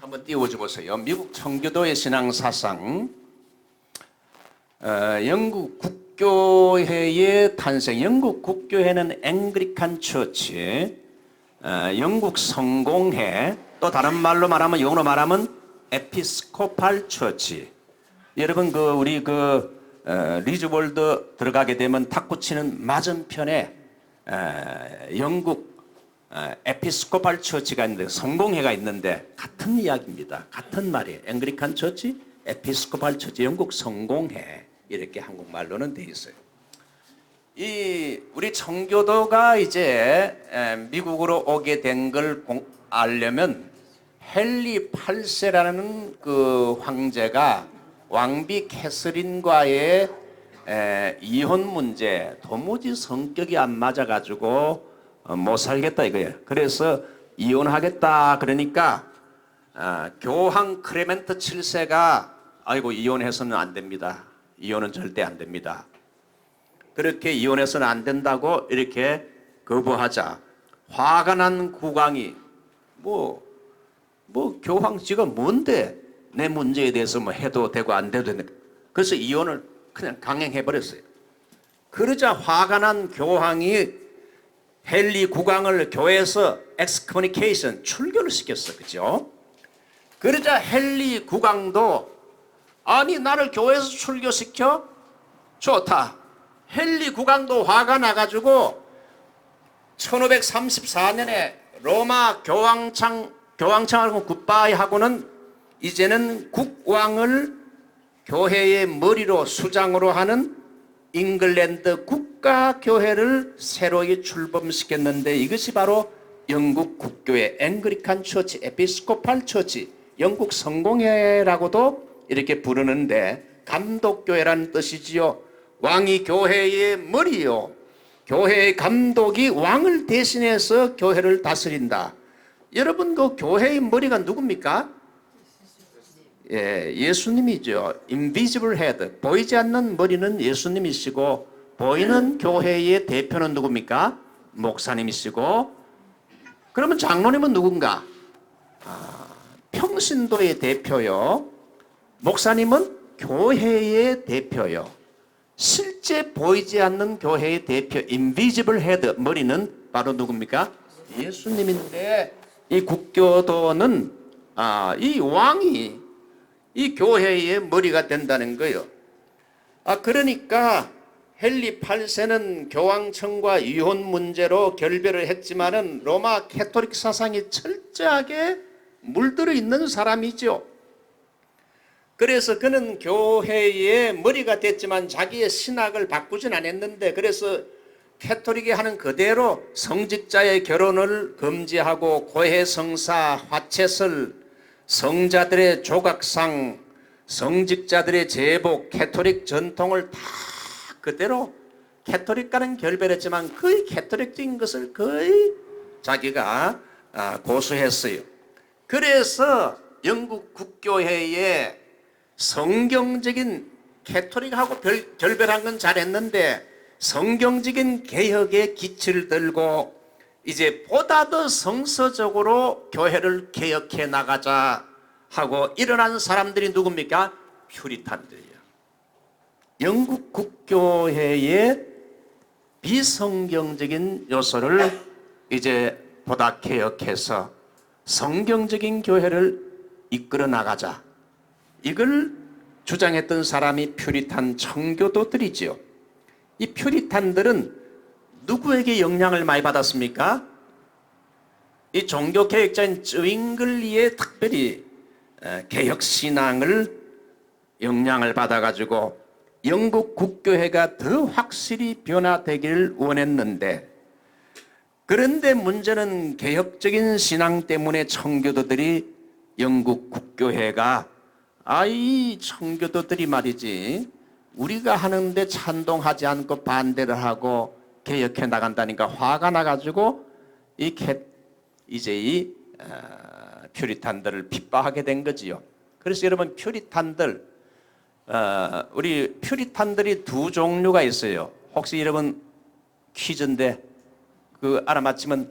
한번 띄워줘 보세요. 미국 청교도의 신앙 사상, 영국 국교회의 탄생. 영국 국교회는 앵글리칸 처치, 영국 성공회, 또 다른 말로 말하면 영어로 말하면 에피스코팔 처치. 여러분 우리 리즈월드 들어가게 되면 탁구 치는 맞은편에 영국 에피스코팔 처치가 있는데, 성공회가 있는데 같은 이야기입니다. 같은 말이에요. 앵글리칸 처치, 에피스코팔 처치, 영국 성공회, 이렇게 한국말로는 돼 있어요. 우리 청교도가 이제 미국으로 오게 된 걸 알려면 헨리 8세라는 그 황제가 왕비 캐서린과의 이혼 문제, 도무지 성격이 안 맞아가지고 못 살겠다 이거예요. 그래서 이혼하겠다 그러니까 교황 클레멘트 7세가 아이고 이혼해서는 안 됩니다. 이혼은 절대 안 됩니다. 그렇게 이혼해서는 안 된다고 이렇게 거부하자 화가 난 국왕이 뭐 교황씨가 뭔데 내 문제에 대해서 뭐 해도 되고 안 돼도 되는, 그래서 이혼을 그냥 강행해 버렸어요. 그러자 화가 난 교황이 헨리 국왕을 교회에서 엑스커뮤니케이션, 출교를 시켰어. 그죠? 그러자 헨리 국왕도 아니 나를 교회에서 출교시켜? 좋다. 헨리 국왕도 화가 나가지고 1534년에 로마 교황청하고 굿바이 하고는 이제는 국왕을 교회의 머리로 수장으로 하는 잉글랜드 국가교회를 새로이 출범시켰는데, 이것이 바로 영국 국교회 앵글리칸 처치, 에피스코팔 처치, 영국 성공회라고도 이렇게 부르는데, 감독교회라는 뜻이지요. 왕이 교회의 머리요. 교회의 감독이 왕을 대신해서 교회를 다스린다. 여러분 그 교회의 머리가 누굽니까? 예수님이죠. Invisible Head, 보이지 않는 머리는 예수님이시고, 보이는 교회의 대표는 누굽니까? 목사님이시고, 그러면 장로님은 누군가? 평신도의 대표요. 목사님은 교회의 대표요. 실제 보이지 않는 교회의 대표 Invisible Head, 머리는 바로 누굽니까? 예수님인데, 이 국교도는 이 왕이 이 교회의 머리가 된다는 거예요. 그러니까 헨리 8세는 교황청과 이혼 문제로 결별을 했지만은 로마 캐토릭 사상이 철저하게 물들어 있는 사람이죠. 그래서 그는 교회의 머리가 됐지만 자기의 신학을 바꾸진 않았는데, 그래서 캐토릭이 하는 그대로 성직자의 결혼을 금지하고 고해성사, 화채설, 성자들의 조각상, 성직자들의 제복, 캐토릭 전통을 다 그대로 캐토릭과는 결별했지만 거의 캐토릭적인 것을 거의 자기가 고수했어요. 그래서 영국 국교회에 성경적인, 캐토릭하고 결별한 건 잘했는데 성경적인 개혁의 기치를 들고 이제 보다 더 성서적으로 교회를 개혁해 나가자 하고 일어난 사람들이 누굽니까? 퓨리탄들이에요. 영국 국교회의 비성경적인 요소를 이제 보다 개혁해서 성경적인 교회를 이끌어 나가자, 이걸 주장했던 사람이 퓨리탄 청교도들이지요. 이 퓨리탄들은 누구에게 영향을 많이 받았습니까? 이 종교개혁자인 쯔윙글리의 특별히 개혁신앙을 영향을 받아가지고 영국 국교회가 더 확실히 변화되기를 원했는데, 그런데 문제는 개혁적인 신앙 때문에 청교도들이 영국 국교회가 이 청교도들이 말이지 우리가 하는데 찬동하지 않고 반대를 하고 개혁해 나간다니까 화가 나가지고 이제 이 퓨리탄들을 핍박하게 된 거지요. 그래서 여러분 퓨리탄들, 우리 퓨리탄들이 두 종류가 있어요. 혹시 여러분 퀴즈인데 알아맞히면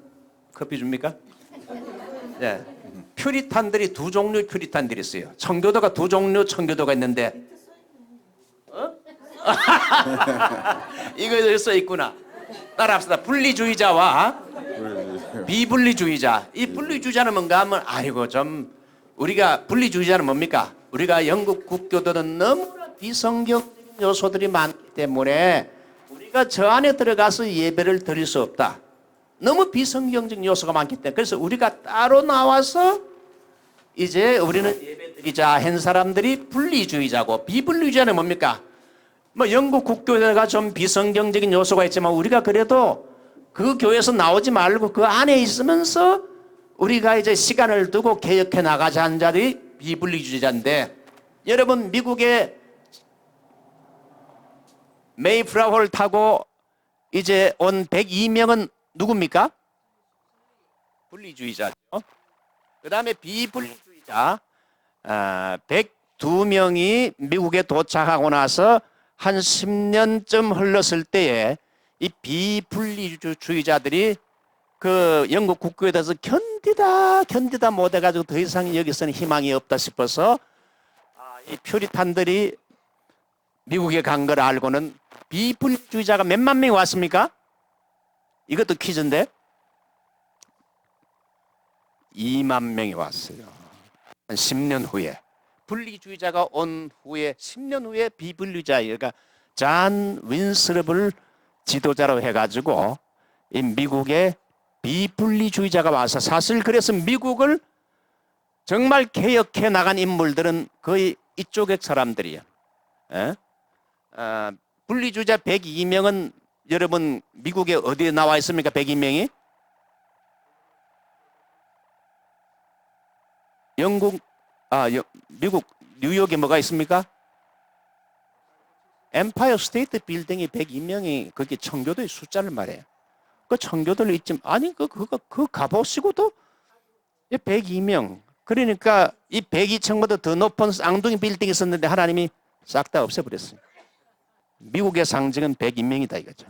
커피 줍니까? 네. 퓨리탄들이 두 종류 퓨리탄들이 있어요. 청교도가 두 종류 청교도가 있는데 이거 써 있구나. 따라합시다. 분리주의자와 비분리주의자. 이 분리주의자는 뭔가 하면 아이고 좀 우리가 분리주의자는 뭡니까? 우리가 영국 국교도는 너무나 비성경 요소들이 많기 때문에 우리가 저 안에 들어가서 예배를 드릴 수 없다. 너무 비성경적 요소가 많기 때문에 그래서 우리가 따로 나와서 이제 우리는 예배 드리자 한 사람들이 분리주의자고 비분리주의자는 뭡니까? 뭐 영국 국교회가 좀 비성경적인 요소가 있지만 우리가 그래도 그 교회에서 나오지 말고 그 안에 있으면서 우리가 이제 시간을 두고 개혁해 나가자 하는 자들이 비분리주의자인데 여러분 미국의 메이플라워를 타고 이제 온 102명은 누굽니까? 분리주의자죠. 그 다음에 비분리주의자 102명이 미국에 도착하고 나서 한 10년쯤 흘렀을 때에 이 비분리주의자들이 그 영국 국교에 대해서 견디다 못해가지고 더 이상 여기서는 희망이 없다 싶어서 이 퓨리탄들이 미국에 간 걸 알고는 비분리주의자가 몇만 명이 왔습니까? 이것도 퀴즈인데 2만 명이 왔어요. 한 10년 후에 분리주의자가 온 후에 10년 후에 비분리주의자 그러니까 잔 윈스럽을 지도자로 해가지고 이 미국에 비분리주의자가 와서 사실 그래서 미국을 정말 개혁해 나간 인물들은 거의 이쪽의 사람들이에요. 분리주의자 102명은 여러분 미국에 어디에 나와 있습니까? 102명이? 미국 뉴욕에 뭐가 있습니까? 엠파이어 스테이트 빌딩이 102명이 그게 청교도의 숫자를 말해요. 그 청교도를 잊지 아니 그거 가보시고도 102명. 그러니까 이 102층보다 더 높은 쌍둥이 빌딩이 있었는데 하나님이 싹 다 없애버렸어요. 미국의 상징은 102명이다 이거죠.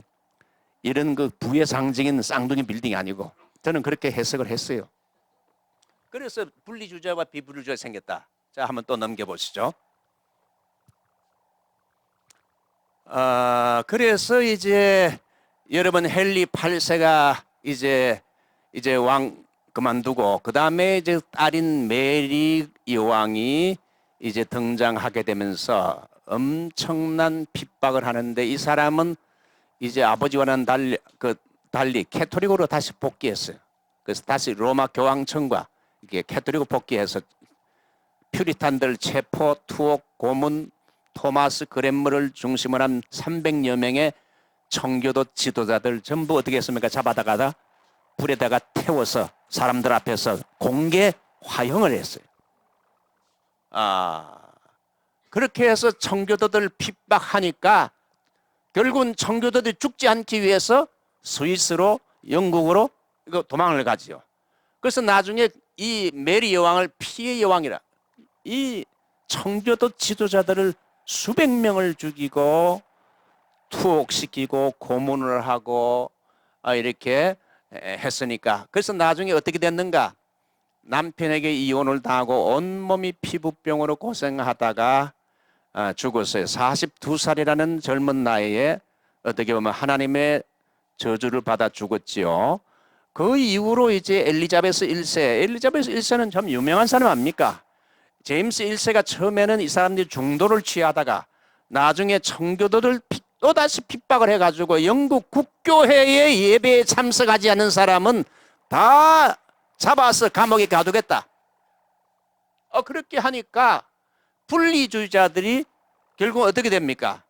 이런 그 부의 상징인 쌍둥이 빌딩이 아니고 저는 그렇게 해석을 했어요. 그래서 분리주의자와 비분리주의가 생겼다. 자, 한번 또 넘겨보시죠. 그래서 이제 여러분 헨리 8세가 이제 왕 그만두고 그 다음에 이제 딸인 메리 여왕이 이제 등장하게 되면서 엄청난 핍박을 하는데 이 사람은 이제 아버지와는 달리 캐토릭으로 다시 복귀했어요. 그래서 다시 로마 교황청과 이게 캐토릭으로 복귀해서 퓨리탄들 체포, 투옥, 고문, 토마스 그랜머를 중심으로 한 300여 명의 청교도 지도자들 전부 어떻게 했습니까? 잡아다가 불에다가 태워서 사람들 앞에서 공개 화형을 했어요. 그렇게 해서 청교도들 핍박하니까 결국은 청교도들이 죽지 않기 위해서 스위스로 영국으로 이거 도망을 가지요. 그래서 나중에 이 메리 여왕을 피해 여왕이라 이 청교도 지도자들을 수백 명을 죽이고 투옥시키고 고문을 하고 이렇게 했으니까 그래서 나중에 어떻게 됐는가? 남편에게 이혼을 당하고 온몸이 피부병으로 고생하다가 죽었어요. 42살이라는 젊은 나이에 어떻게 보면 하나님의 저주를 받아 죽었지요. 그 이후로 이제 엘리자베스 1세는 참 유명한 사람 아닙니까? 제임스 1세가 처음에는 이 사람들이 중도를 취하다가 나중에 청교도들 또다시 핍박을 해가지고 영국 국교회의 예배에 참석하지 않는 사람은 다 잡아서 감옥에 가두겠다. 그렇게 하니까 분리주의자들이 결국 어떻게 됩니까?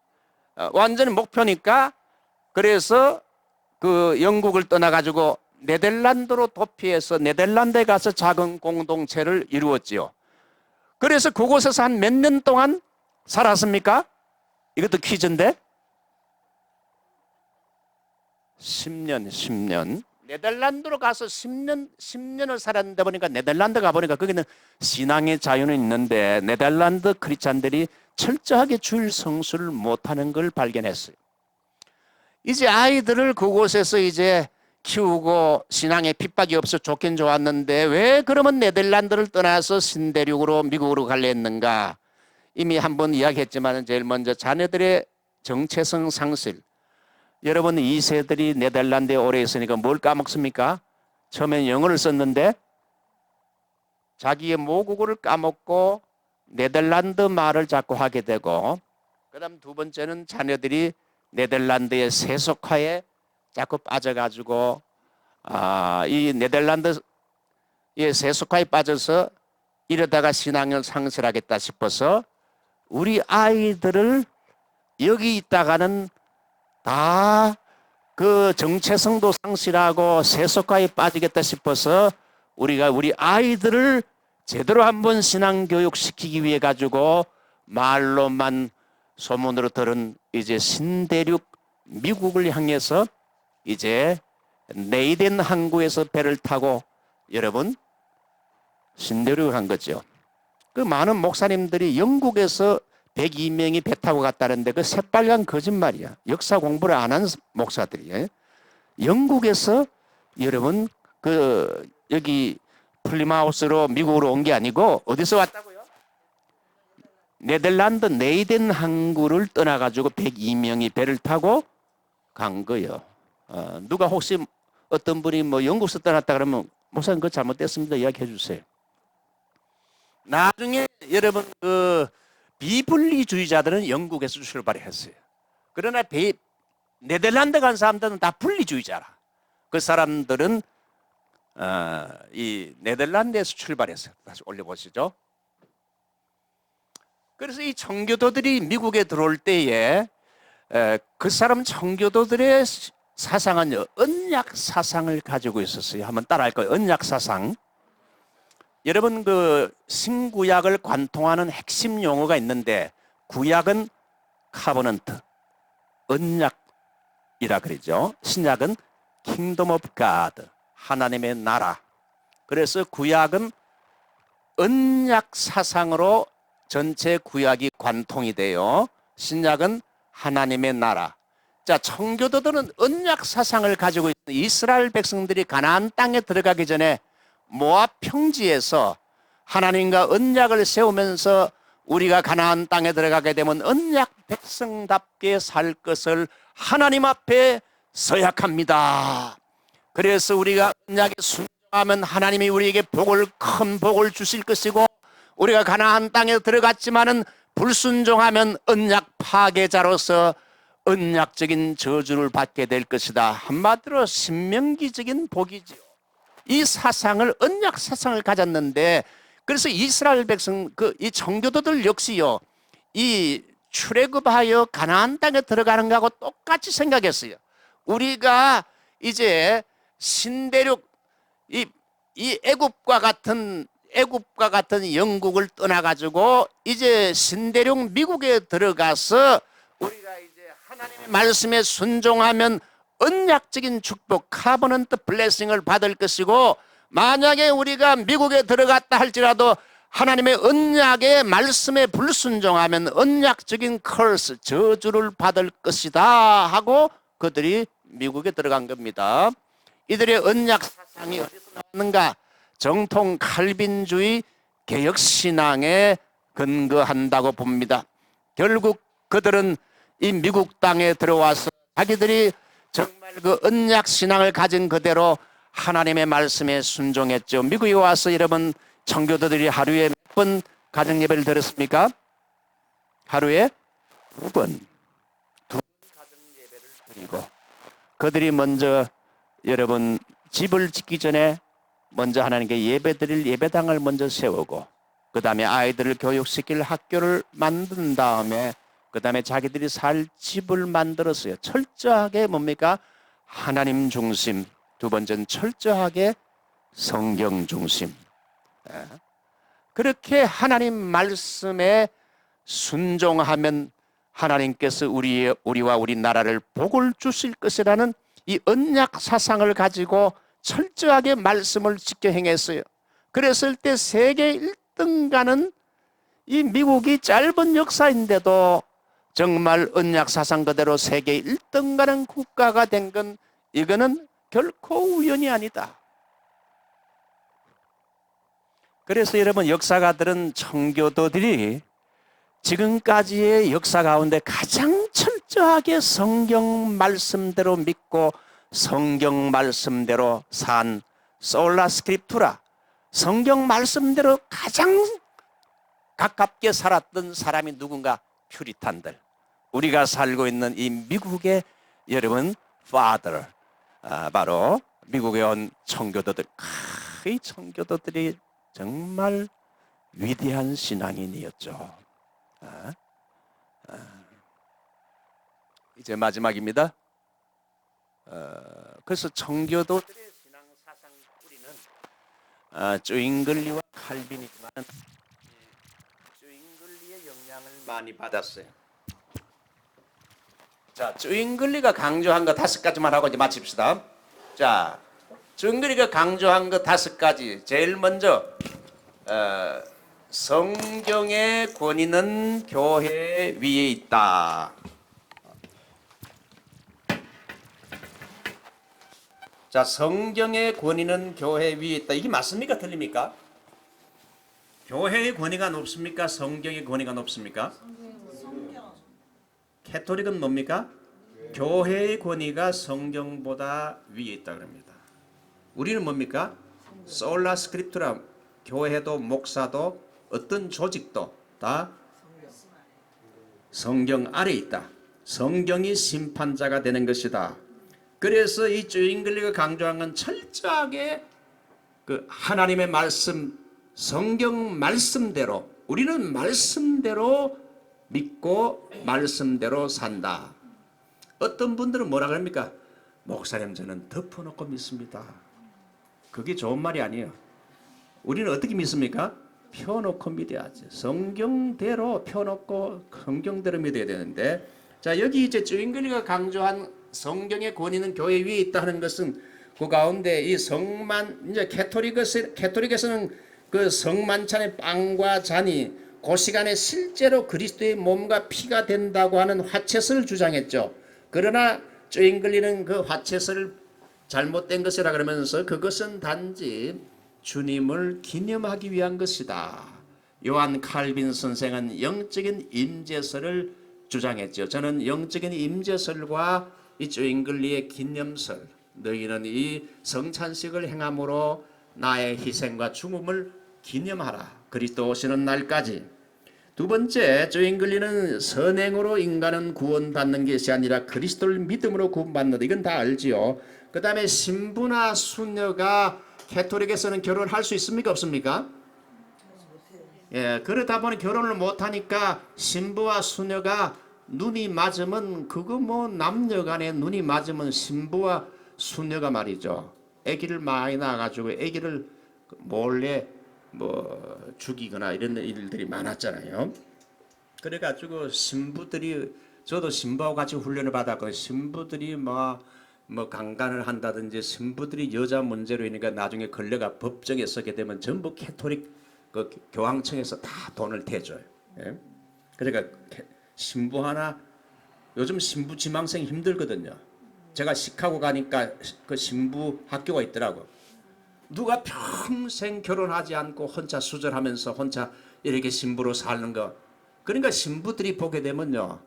완전히 목표니까 그래서 그 영국을 떠나가지고 네덜란드로 도피해서 네덜란드에 가서 작은 공동체를 이루었지요. 그래서 그곳에서 한 몇 년 동안 살았습니까? 이것도 퀴즈인데 10년. 네덜란드로 가서 10년을 살았는데 보니까 네덜란드 가보니까 거기는 신앙의 자유는 있는데 네덜란드 크리스찬들이 철저하게 주일 성수를 못하는 걸 발견했어요. 이제 아이들을 그곳에서 이제 키우고 신앙에 핍박이 없어 좋긴 좋았는데 왜 그러면 네덜란드를 떠나서 신대륙으로 미국으로 갈려 했는가? 이미 한번 이야기했지만 제일 먼저 자녀들의 정체성 상실. 여러분 2세들이 네덜란드에 오래 있으니까 뭘 까먹습니까? 처음엔 영어를 썼는데 자기의 모국어를 까먹고 네덜란드 말을 자꾸 하게 되고, 그다음 두 번째는 자녀들이 네덜란드의 세속화에 자꾸 빠져가지고 이 네덜란드의 세속화에 빠져서 이러다가 신앙을 상실하겠다 싶어서 우리 아이들을 여기 있다가는 다 그 정체성도 상실하고 세속화에 빠지겠다 싶어서 우리가 우리 아이들을 제대로 한번 신앙교육 시키기 위해 가지고 말로만 소문으로 들은 이제 신대륙 미국을 향해서 이제 네이덴 항구에서 배를 타고 여러분 신대륙을 간 거죠. 그 많은 목사님들이 영국에서 102명이 배 타고 갔다는데 그 새빨간 거짓말이야. 역사 공부를 안 한 목사들이. 영국에서 여러분 그 여기 플리마우스로 미국으로 온 게 아니고 어디서 왔다고요? 네덜란드 네이덴 항구를 떠나가지고 102명이 배를 타고 간 거예요. 누가 혹시 어떤 분이 뭐 영국에서 떠났다 그러면 목사님 그거 잘못됐습니다 이야기해 주세요. 나중에 여러분 그 비분리주의자들은 영국에서 출발했어요. 그러나 네덜란드 간 사람들은 다 분리주의자라. 그 사람들은 이 네덜란드에서 출발했어요. 다시 올려보시죠. 그래서 이 청교도들이 미국에 들어올 때에 그 사람 청교도들의 사상은 언약 사상을 가지고 있었어요. 한번 따라할 거예요. 언약 사상. 여러분 그 신구약을 관통하는 핵심 용어가 있는데 구약은 카버넌트, 언약이라 그러죠. 신약은 킹덤 오브 가드, 하나님의 나라. 그래서 구약은 언약 사상으로 전체 구약이 관통이 돼요. 신약은 하나님의 나라. 자, 청교도들은 언약 사상을 가지고 있는 이스라엘 백성들이 가나안 땅에 들어가기 전에 모압 평지에서 하나님과 언약을 세우면서 우리가 가나안 땅에 들어가게 되면 언약 백성답게 살 것을 하나님 앞에 서약합니다. 그래서 우리가 언약에 순종하면 하나님이 우리에게 큰 복을 주실 것이고, 우리가 가나안 땅에 들어갔지만은 불순종하면 언약 파괴자로서 언약적인 저주를 받게 될 것이다. 한마디로 신명기적인 복이지요. 이 사상을 언약 사상을 가졌는데, 그래서 이스라엘 백성 이 청교도들 역시요 이 출애굽하여 가나안 땅에 들어가는 거하고 똑같이 생각했어요. 우리가 이제 신대륙 이 애굽과 같은 영국을 떠나가지고 이제 신대륙 미국에 들어가서 우리가 이제 하나님의 말씀에 순종하면 언약적인 축복, 카버넌트 블레싱을 받을 것이고, 만약에 우리가 미국에 들어갔다 할지라도 하나님의 언약의 말씀에 불순종하면 언약적인 커스, 저주를 받을 것이다 하고 그들이 미국에 들어간 겁니다. 이들의 언약 사상이 어디서 나왔는가? 정통 칼빈주의 개혁신앙에 근거한다고 봅니다. 결국 그들은 이 미국 땅에 들어와서 자기들이 정말 그 언약 신앙을 가진 그대로 하나님의 말씀에 순종했죠. 미국에 와서 여러분 청교도들이 하루에 몇 번 가정 예배를 드렸습니까? 하루에 2번 가정 예배를 드리고, 그들이 먼저 여러분 집을 짓기 전에 먼저 하나님께 예배 드릴 예배당을 먼저 세우고, 그 다음에 아이들을 교육시킬 학교를 만든 다음에 그 다음에 자기들이 살 집을 만들었어요. 철저하게 뭡니까? 하나님 중심. 두 번째는 철저하게 성경 중심. 그렇게 하나님 말씀에 순종하면 하나님께서 우리와 우리 나라를 복을 주실 것이라는 이 언약 사상을 가지고 철저하게 말씀을 지켜 행했어요. 그랬을 때 세계 1등가는 이 미국이 짧은 역사인데도 정말 언약 사상 그대로 세계 1등 가는 국가가 된 건, 이거는 결코 우연이 아니다. 그래서 여러분, 역사가들은 청교도들이 지금까지의 역사 가운데 가장 철저하게 성경 말씀대로 믿고 성경 말씀대로 산 솔라 스크립투라, 성경 말씀대로 가장 가깝게 살았던 사람이 누군가? 퓨리탄들. 우리가 살고 있는 이 미국의 여러분 father, 바로 미국에 온 청교도들. 이 청교도들이 정말 위대한 신앙인이었죠. 이제 마지막입니다. 그래서 청교도들의 신앙 사상 뿌리는 쭈잉글리와 칼빈이지만 쭈잉글리의 영향을 많이 받았어요. 자, 쭈잉글리가 강조한 거 5가지만 하고 이제 마칩시다. 자, 쭈잉글리가 강조한 거 5가지. 제일 먼저 성경의 권위는 교회 위에 있다. 자, 성경의 권위는 교회 위에 있다. 이게 맞습니까? 틀립니까? 교회의 권위가 높습니까? 성경의 권위가 높습니까? 캐토릭은 뭡니까? 교회의 권위가 성경보다 위에 있다 그럽니다. 우리는 뭡니까? 솔라 스크립투라, 교회도 목사도 어떤 조직도 다 성경 아래 있다. 성경이 심판자가 되는 것이다. 그래서 이 쭈잉글리가 강조한 건 철저하게 그 하나님의 말씀, 성경 말씀대로, 우리는 말씀대로 믿고 말씀대로 산다. 어떤 분들은 뭐라 그럽니까? 목사님, 저는 덮어놓고 믿습니다. 그게 좋은 말이 아니에요. 우리는 어떻게 믿습니까? 펴놓고 믿어야지. 성경대로 펴놓고 성경대로 믿어야 되는데, 자, 여기 이제 쭈잉글리가 강조한 성경의 권위는 교회 위에 있다는 것은 그 가운데 이 성만, 이제 캐토릭에서는 그 성만찬의 빵과 잔이 그 시간에 실제로 그리스도의 몸과 피가 된다고 하는 화채설을 주장했죠. 그러나 쭈잉글리는 그 화채설을 잘못된 것이라 그러면서 그것은 단지 주님을 기념하기 위한 것이다. 요한 칼빈 선생은 영적인 임재설을 주장했죠. 저는 영적인 임재설과 이 쭈잉글리의 기념설, 너희는 이 성찬식을 행함으로 나의 희생과 죽음을 기념하라. 그리스도 오시는 날까지. 두 번째, 쭈잉글리는 선행으로 인간은 구원받는 것이 아니라 그리스도를 믿음으로 구원받는다. 이건 다 알지요. 그 다음에 신부나 수녀가 캐토릭에서는 결혼할 수 있습니까? 없습니까? 예, 그러다 보니 결혼을 못하니까 신부와 수녀가 눈이 맞으면, 그거 뭐 남녀간에 눈이 맞으면 신부와 수녀가 말이죠, 아기를 많이 낳아가지고 아기를 몰래 뭐 죽이거나 이런 일들이 많았잖아요. 그래가지고 신부들이, 저도 신부하고 같이 훈련을 받았고, 신부들이 뭐 강간을 한다든지 신부들이 여자 문제로 인해 나중에 걸려가 법정에 서게 되면 전부 캐토릭 그 교황청에서 다 돈을 대줘요. 예? 그러니까 신부 하나, 요즘 신부 지망생이 힘들거든요. 제가 시카고 가니까 그 신부 학교가 있더라고. 누가 평생 결혼하지 않고 혼자 수절하면서 혼자 이렇게 신부로 사는 거. 그러니까 신부들이 보게 되면요,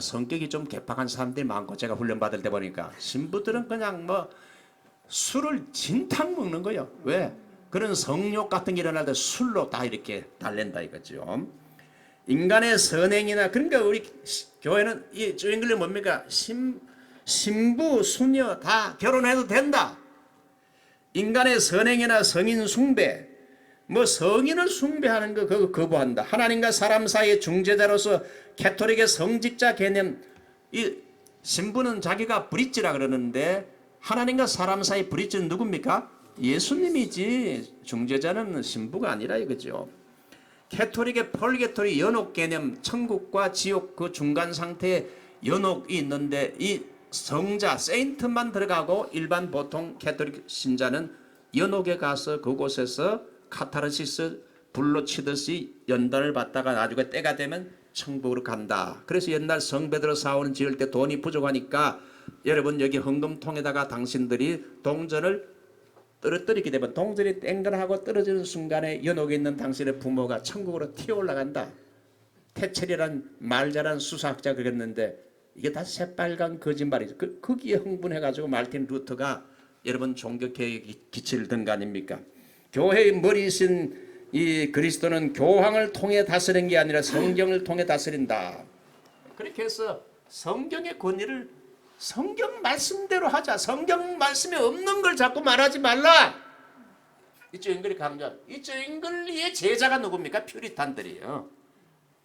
성격이 좀 개팍한 사람들이 많고, 제가 훈련받을 때 보니까 신부들은 그냥 뭐 술을 진탕 먹는 거예요. 왜? 그런 성욕 같은 게 일어날 때 술로 다 이렇게 달랜다 이거죠. 인간의 선행이나, 그러니까 우리 교회는 이 쭈잉글리 뭡니까? 신부, 수녀 다 결혼해도 된다. 인간의 선행이나 성인 숭배, 뭐 성인을 숭배하는 거 그거 거부한다. 하나님과 사람 사이의 중재자로서 캐토릭의 성직자 개념, 이 신부는 자기가 브릿지라 그러는데 하나님과 사람 사이 브릿지는 누굽니까? 예수님이지, 중재자는 신부가 아니라 이거죠. 캐토릭의 펄게토리 연옥 개념, 천국과 지옥 그 중간 상태에 연옥이 있는데 이 성자 세인트만 들어가고 일반 보통 캐토릭 신자는 연옥에 가서 그곳에서 카타르시스 불로 치듯이 연단을 받다가 나중에 때가 되면 천국으로 간다. 그래서 옛날 성 베드로 사원은 지을 때 돈이 부족하니까 여러분 여기 헌금통에다가 당신들이 동전을 떨어뜨리게 되면 동전이 땡근하고 떨어지는 순간에 연옥에 있는 당신의 부모가 천국으로 튀어 올라간다. 태철이란 말 잘한 수사학자가 그랬는데 이게 다 새빨간 거짓말이죠. 거기에 흥분해가지고 말틴 루터가 여러분 종교개혁의 기치를 든 거 아닙니까? 교회의 머리이신 이 그리스도는 교황을 통해 다스린 게 아니라 성경을 통해 다스린다. 그렇게 해서 성경의 권위를 성경 말씀대로 하자. 성경 말씀에 없는 걸 자꾸 말하지 말라. 이 조잉글리 강조한 이 조잉글리의 제자가 누굽니까? 퓨리탄들이에요.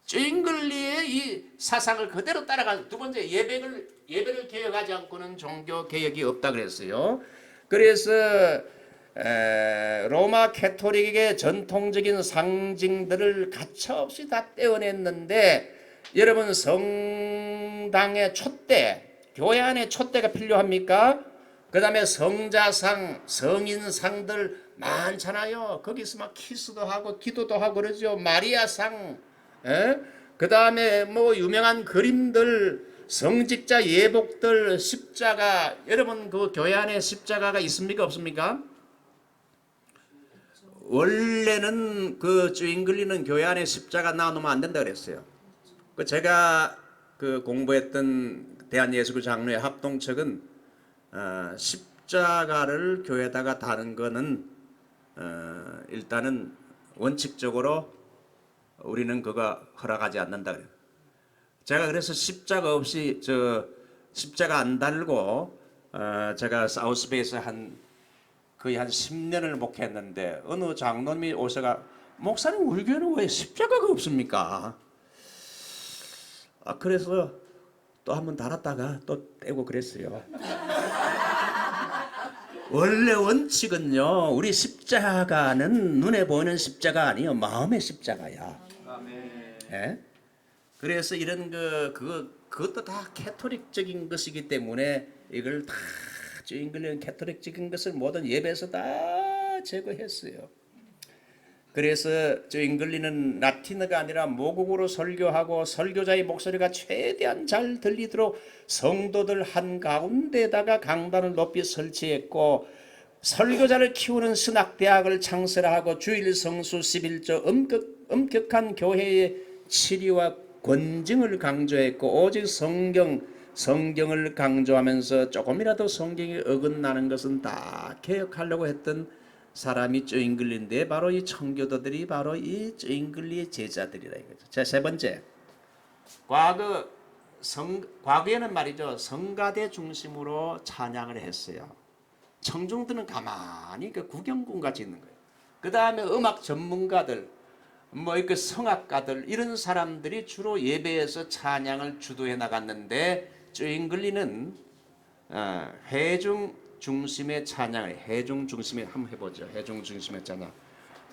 조잉글리의 이 사상을 그대로 따라가는 두 번째 예배를 개혁하지 않고는 종교 개혁이 없다 그랬어요. 그래서 로마 캐토릭의 전통적인 상징들을 가차없이 다 떼어냈는데 여러분 성당의 촛대, 교회 안에 촛대가 필요합니까? 그 다음에 성자상, 성인상들 많잖아요. 거기서 막 키스도 하고 기도도 하고 그러죠. 마리아상, 그 다음에 뭐 유명한 그림들, 성직자 예복들, 십자가. 여러분 그 교회 안에 십자가가 있습니까 없습니까? 원래는 그 조잉글리는 교회 안에 십자가 놔놓으면 안 된다 그랬어요. 그 제가 그 공부했던 대한예수교 장로회 합동측은 십자가를 교회에다가 다는 거는 일단은 원칙적으로 우리는 그거 허락하지 않는다 그래요. 제가 그래서 십자가 없이 십자가 안 달고 제가 사우스베이에서 거의 한 10년을 목회했는데 어느 장로님이 오셔가 목사님 우리 교회는 왜 십자가가 없습니까? 그래서 또 한번 달았다가 또 떼고 그랬어요. 원래 원칙은요, 우리 십자가는 눈에 보이는 십자가 아니요, 마음의 십자가야. 예? 그래서 이런 그것도 다 캐토릭적인 것이기 때문에 이걸 다 조잉글리는 캐토릭적인 것을 모든 예배에서 다 제거했어요. 그래서 조잉글리는 라틴어가 아니라 모국어로 설교하고 설교자의 목소리가 최대한 잘 들리도록 성도들 한가운데다가 강단을 높이 설치했고 설교자를 키우는 신학대학을 창설하고 주일 성수 11조 엄격한 교회의 치리와 권징을 강조했고 오직 성경을 강조하면서 조금이라도 성경이 어긋나는 것은 다 개혁하려고 했던 사람이 조잉글리인데 바로 이 청교도들이 바로 이 조잉글리의 제자들이라 이거죠. 자, 세 번째, 과거에는 말이죠, 성가대 중심으로 찬양을 했어요. 청중들은 가만히 그 구경꾼 같이 있는 거예요. 그 다음에 음악 전문가들, 그 성악가들 이런 사람들이 주로 예배에서 찬양을 주도해 나갔는데 조잉글리는 회중 중심의 찬양을 회중 중심에 한번 해보죠. 회중 중심의 찬양.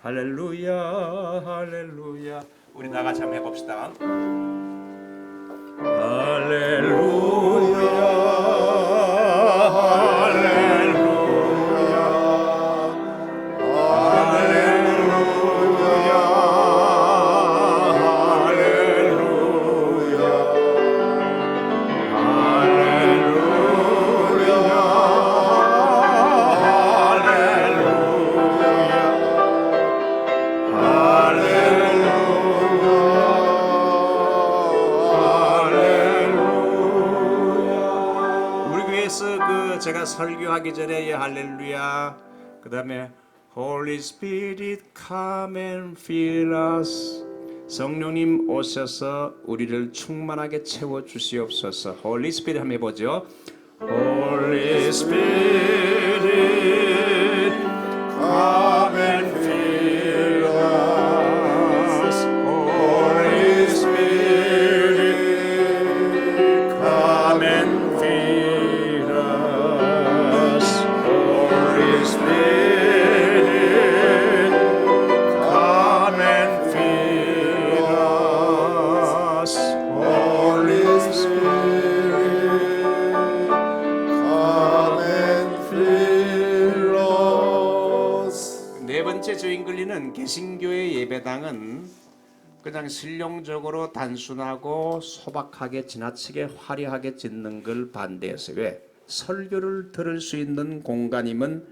할렐루야 할렐루야. 우리 나같이 한번 해봅시다. 할렐루야 제가 설교하기 전에 할렐루야, 그 다음에 Holy Spirit come and fill us, 성령님 오셔서 우리를 충만하게 채워주시옵소서. Holy Spirit 한번 해보죠. Holy Spirit come and fill us, Holy Spirit come and fill 그냥 실용적으로 단순하고 소박하게 지나치게 화려하게 짓는 걸 반대해서 왜? 설교를 들을 수 있는 공간이면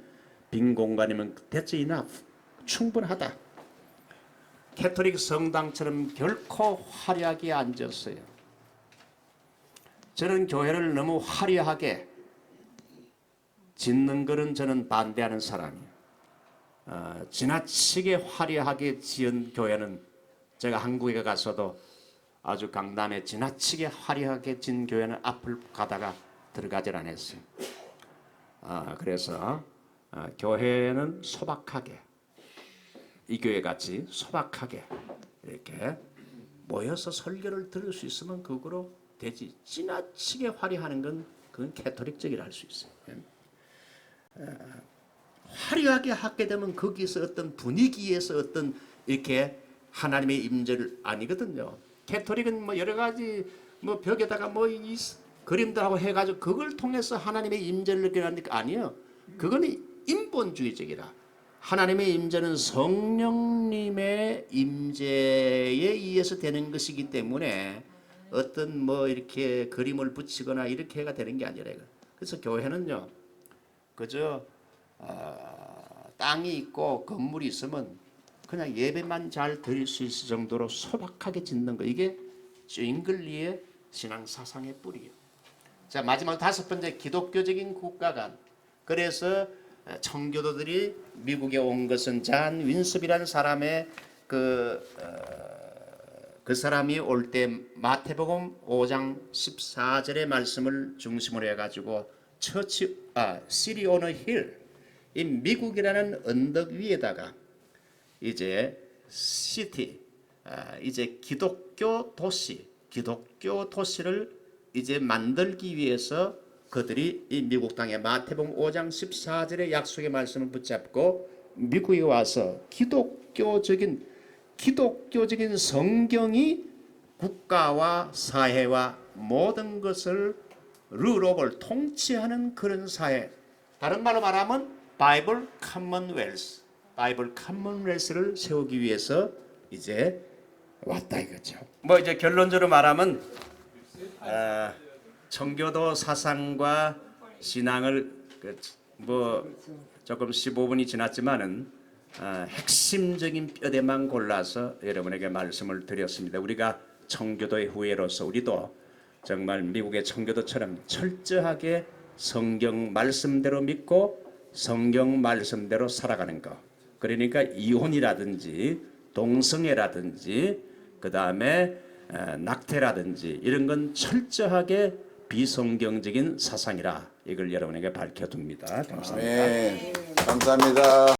빈 공간이면 that's enough. 충분하다. 캐톨릭 성당처럼 결코 화려하게 앉았어요. 저는 교회를 너무 화려하게 짓는 것은 저는 반대하는 사람이에요. 지나치게 화려하게 지은 교회는 제가 한국에 가서도 아주 강남에 지나치게 화려하게 진 교회는 앞을 가다가 들어가질 않았어요. 그래서 교회는 소박하게 이 교회 같이 소박하게 이렇게 모여서 설교를 들을 수 있으면 그거로 되지. 지나치게 화려하는 건 그건 캐톨릭적이라 할 수 있어요. 화려하게 하게 되면 거기서 어떤 분위기에서 어떤 이렇게 하나님의 임재를 아니거든요. 캐톨릭은 뭐 여러 가지 뭐 벽에다가 뭐 이 그림도 하고 해가지고 그걸 통해서 하나님의 임재를 느끼는 게 아니에요. 그거는 인본주의적이라. 하나님의 임재는 성령님의 임재에 의해서 되는 것이기 때문에 어떤 뭐 이렇게 그림을 붙이거나 이렇게 해가 되는 게 아니라. 그래서 교회는요, 그저 땅이 있고 건물이 있으면 그냥 예배만 잘 드릴 수 있을 정도로 소박하게 짓는 거. 이게 잉글리의 신앙 사상의 뿌리예요. 자, 마지막 다섯 번째, 기독교적인 국가관. 그래서 청교도들이 미국에 온 것은 잔 윈섭이라는 사람의 그 사람이 올 때 마태복음 5장 14절의 말씀을 중심으로 해가지고 시리 오너 힐, 이 미국이라는 언덕 위에다가 이제 시티, 이제 기독교 도시를 이제 만들기 위해서 그들이 이 미국 땅에 마태복음 5장 14절의 약속의 말씀을 붙잡고 미국에 와서 기독교적인 성경이 국가와 사회와 모든 것을 룰오버를 통치하는 그런 사회. 다른 말로 말하면 바이블 커먼웰스를 세우기 위해서 이제 왔다 이거죠. 뭐 이제 결론적으로 말하면 청교도 사상과 신앙을 뭐 조금 15분이 지났지만은 핵심적인 뼈대만 골라서 여러분에게 말씀을 드렸습니다. 우리가 청교도의 후예로서 우리도 정말 미국의 청교도처럼 철저하게 성경 말씀대로 믿고 성경 말씀대로 살아가는 것. 그러니까 이혼이라든지 동성애라든지 그 다음에 낙태라든지 이런 건 철저하게 비성경적인 사상이라 이걸 여러분에게 밝혀둡니다. 감사합니다. 네, 감사합니다.